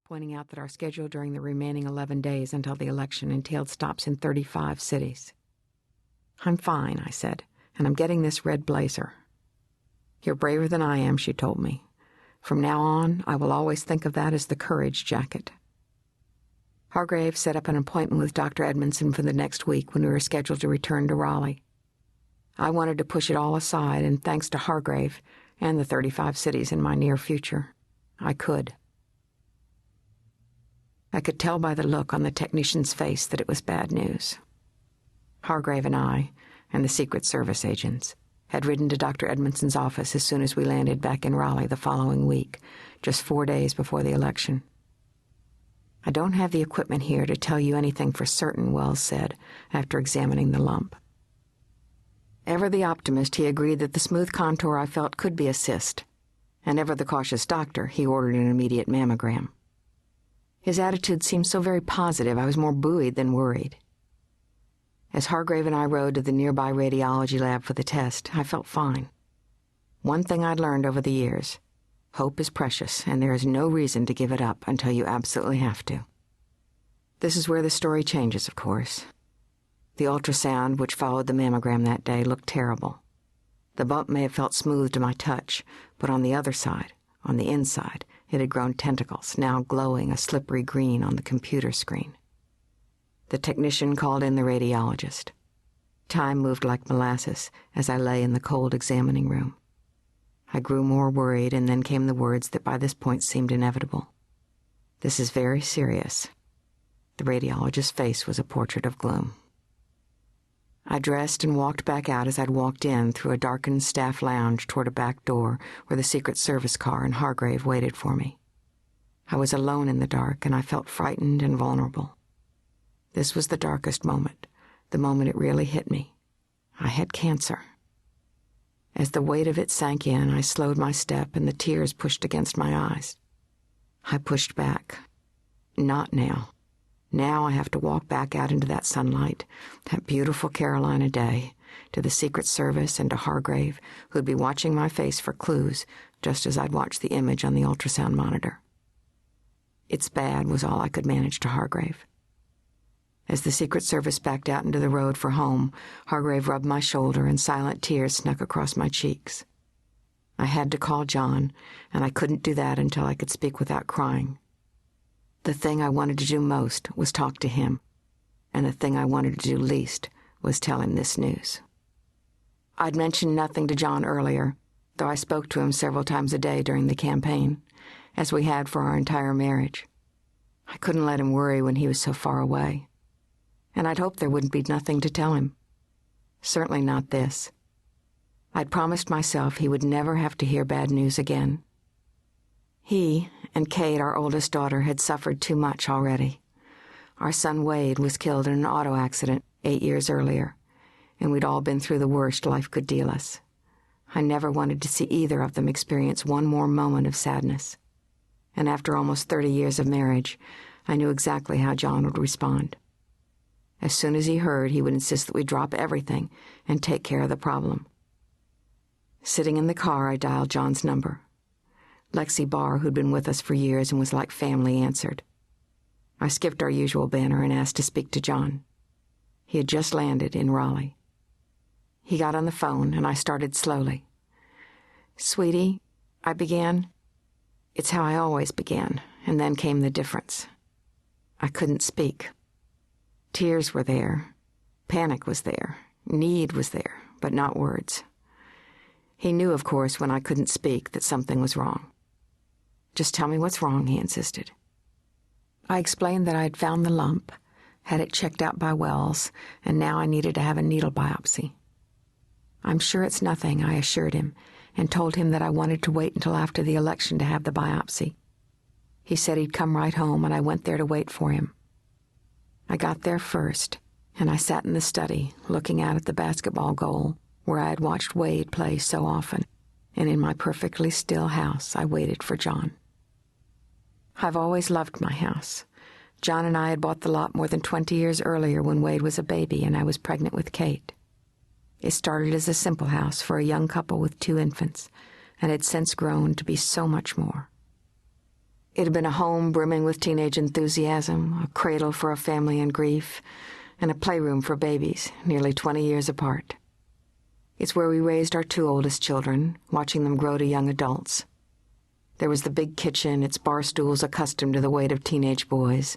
pointing out that our schedule during the remaining 11 days until the election entailed stops in 35 cities. "I'm fine," I said, "and I'm getting this red blazer." "You're braver than I am," she told me. "From now on, I will always think of that as the courage jacket." Hargrave set up an appointment with Dr. Edmondson for the next week when we were scheduled to return to Raleigh. I wanted to push it all aside, and thanks to Hargrave and the 35 cities in my near future, I could. I could tell by the look on the technician's face that it was bad news. Hargrave and I, and the Secret Service agents, had ridden to Dr. Edmondson's office as soon as we landed back in Raleigh the following week, just 4 days before the election. "I don't have the equipment here to tell you anything for certain," Wells said, after examining the lump. Ever the optimist, he agreed that the smooth contour I felt could be a cyst, and ever the cautious doctor, he ordered an immediate mammogram. His attitude seemed so very positive, I was more buoyed than worried. As Hargrave and I rode to the nearby radiology lab for the test, I felt fine. One thing I'd learned over the years: hope is precious, and there is no reason to give it up until you absolutely have to. This is where the story changes, of course. The ultrasound, which followed the mammogram that day, looked terrible. The bump may have felt smooth to my touch, but on the other side, on the inside, it had grown tentacles, now glowing a slippery green on the computer screen. The technician called in the radiologist. Time moved like molasses as I lay in the cold examining room. I grew more worried, and then came the words that by this point seemed inevitable. "This is very serious." The radiologist's face was a portrait of gloom. I dressed and walked back out as I'd walked in through a darkened staff lounge toward a back door where the Secret Service car and Hargrave waited for me. I was alone in the dark, and I felt frightened and vulnerable. This was the darkest moment, the moment it really hit me. I had cancer. As the weight of it sank in, I slowed my step, and the tears pushed against my eyes. I pushed back. Not now. Now I have to walk back out into that sunlight, that beautiful Carolina day, to the Secret Service and to Hargrave, who'd be watching my face for clues, just as I'd watched the image on the ultrasound monitor. "It's bad," was all I could manage to Hargrave. As the Secret Service backed out into the road for home, Hargrave rubbed my shoulder, and silent tears snuck across my cheeks. I had to call John, and I couldn't do that until I could speak without crying. The thing I wanted to do most was talk to him, and the thing I wanted to do least was tell him this news. I'd mentioned nothing to John earlier, though I spoke to him several times a day during the campaign, as we had for our entire marriage. I couldn't let him worry when he was so far away, and I'd hoped there wouldn't be nothing to tell him. Certainly not this. I'd promised myself he would never have to hear bad news again. He and Kate, our oldest daughter, had suffered too much already. Our son Wade was killed in an auto accident 8 years earlier, and we'd all been through the worst life could deal us. I never wanted to see either of them experience one more moment of sadness. And after almost 30 years of marriage, I knew exactly how John would respond. As soon as he heard, he would insist that we drop everything and take care of the problem. Sitting in the car, I dialed John's number. Lexi Barr, who'd been with us for years and was like family, answered. I skipped our usual banner and asked to speak to John. He had just landed in Raleigh. He got on the phone, and I started slowly. "Sweetie," I began. It's how I always began, and then came the difference. I couldn't speak. Tears were there. Panic was there. Need was there, but not words. He knew, of course, when I couldn't speak, that something was wrong. "Just tell me what's wrong," he insisted. I explained that I had found the lump, had it checked out by Wells, and now I needed to have a needle biopsy. "I'm sure it's nothing," I assured him, and told him that I wanted to wait until after the election to have the biopsy. He said he'd come right home, and I went there to wait for him. I got there first, and I sat in the study, looking out at the basketball goal, where I had watched Wade play so often, and in my perfectly still house I waited for John. I've always loved my house. John and I had bought the lot more than 20 years earlier when Wade was a baby and I was pregnant with Kate. It started as a simple house for a young couple with 2 infants, and had since grown to be so much more. It had been a home brimming with teenage enthusiasm, a cradle for a family in grief, and a playroom for babies, nearly 20 years apart. It's where we raised our 2 oldest children, watching them grow to young adults. There was the big kitchen, its bar stools accustomed to the weight of teenage boys.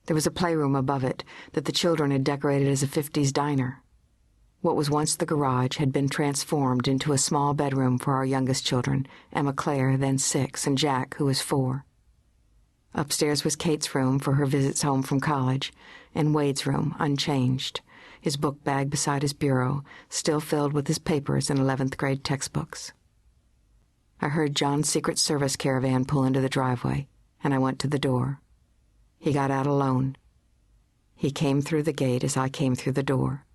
There was a playroom above it that the children had decorated as a 50s diner. What was once the garage had been transformed into a small bedroom for our youngest children, Emma Claire, then 6, and Jack, who was 4. Upstairs was Kate's room for her visits home from college, and Wade's room, unchanged, his book bag beside his bureau, still filled with his papers and 11th grade textbooks. I heard John's Secret Service caravan pull into the driveway, and I went to the door. He got out alone. He came through the gate as I came through the door.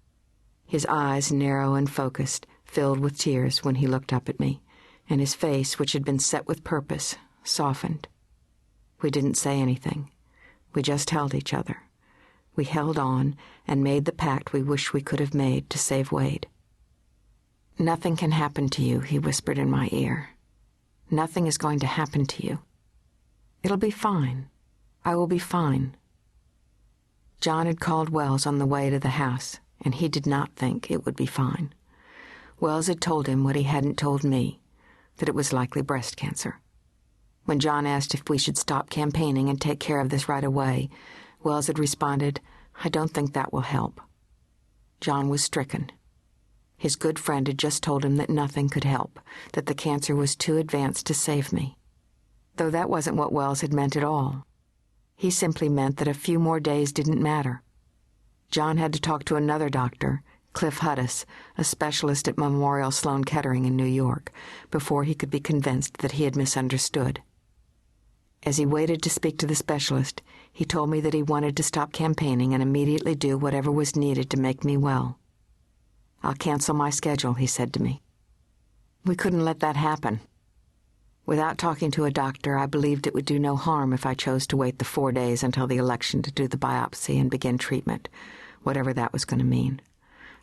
His eyes, narrow and focused, filled with tears when he looked up at me, and his face, which had been set with purpose, softened. We didn't say anything. We just held each other. We held on and made the pact we wish we could have made to save Wade. "Nothing can happen to you," he whispered in my ear. "Nothing is going to happen to you. It'll be fine. I will be fine." John had called Wells on the way to the house, and he did not think it would be fine. Wells had told him what he hadn't told me, that it was likely breast cancer. When John asked if we should stop campaigning and take care of this right away, Wells had responded, "I don't think that will help." John was stricken. His good friend had just told him that nothing could help, that the cancer was too advanced to save me. Though that wasn't what Wells had meant at all. He simply meant that a few more days didn't matter. John had to talk to another doctor, Cliff Hudis, a specialist at Memorial Sloan Kettering in New York, before he could be convinced that he had misunderstood. As he waited to speak to the specialist, he told me that he wanted to stop campaigning and immediately do whatever was needed to make me well. "I'll cancel my schedule," he said to me. We couldn't let that happen. Without talking to a doctor, I believed it would do no harm if I chose to wait the 4 days until the election to do the biopsy and begin treatment, whatever that was going to mean.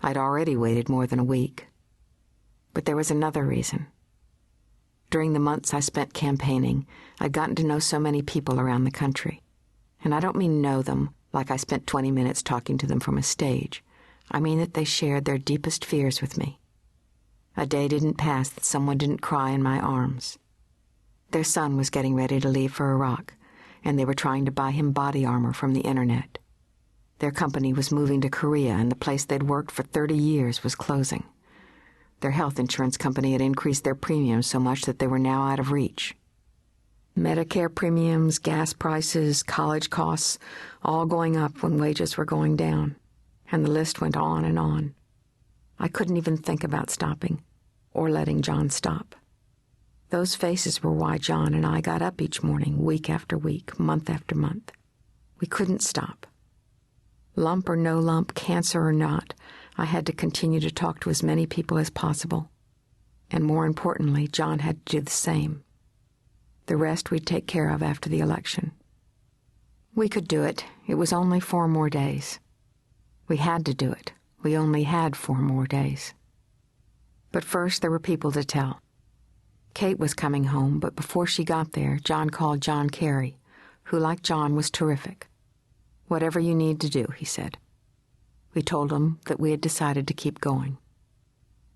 I'd already waited more than a week. But there was another reason. During the months I spent campaigning, I'd gotten to know so many people around the country. And I don't mean know them like I spent 20 minutes talking to them from a stage. I mean that they shared their deepest fears with me. A day didn't pass that someone didn't cry in my arms. Their son was getting ready to leave for Iraq, and they were trying to buy him body armor from the internet. Their company was moving to Korea, and the place they'd worked for 30 years was closing. Their health insurance company had increased their premiums so much that they were now out of reach. Medicare premiums, gas prices, college costs, all going up when wages were going down, and the list went on and on. I couldn't even think about stopping, or letting John stop. Those faces were why John and I got up each morning, week after week, month after month. We couldn't stop. Lump or no lump, cancer or not, I had to continue to talk to as many people as possible. And more importantly, John had to do the same. The rest we'd take care of after the election. We could do it. It was only 4 more days. We had to do it. We only had 4 more days. But first there were people to tell. Kate was coming home, but before she got there, John called John Carey, who, like John, was terrific. "Whatever you need to do," he said. We told him that we had decided to keep going.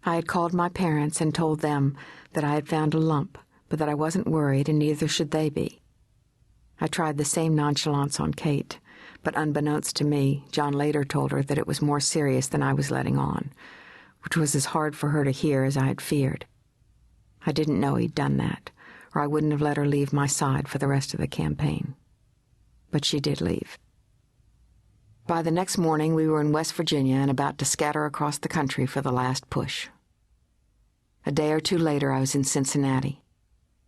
I had called my parents and told them that I had found a lump, but that I wasn't worried and neither should they be. I tried the same nonchalance on Kate, but unbeknownst to me, John later told her that it was more serious than I was letting on, which was as hard for her to hear as I had feared. I didn't know he'd done that, or I wouldn't have let her leave my side for the rest of the campaign. But she did leave. By the next morning, we were in West Virginia and about to scatter across the country for the last push. A day or 2 later, I was in Cincinnati.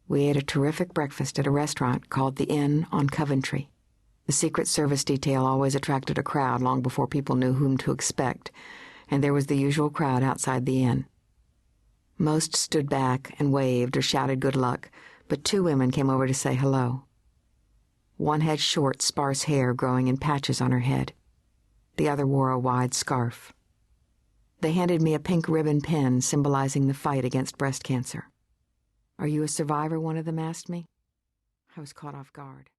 We ate a terrific breakfast at a restaurant called the Inn on Coventry. The Secret Service detail always attracted a crowd long before people knew whom to expect, and there was the usual crowd outside the inn. Most stood back and waved or shouted good luck, but 2 women came over to say hello. One had short, sparse hair growing in patches on her head. The other wore a wide scarf. They handed me a pink ribbon pin symbolizing the fight against breast cancer. "Are you a survivor?" one of them asked me. I was caught off guard.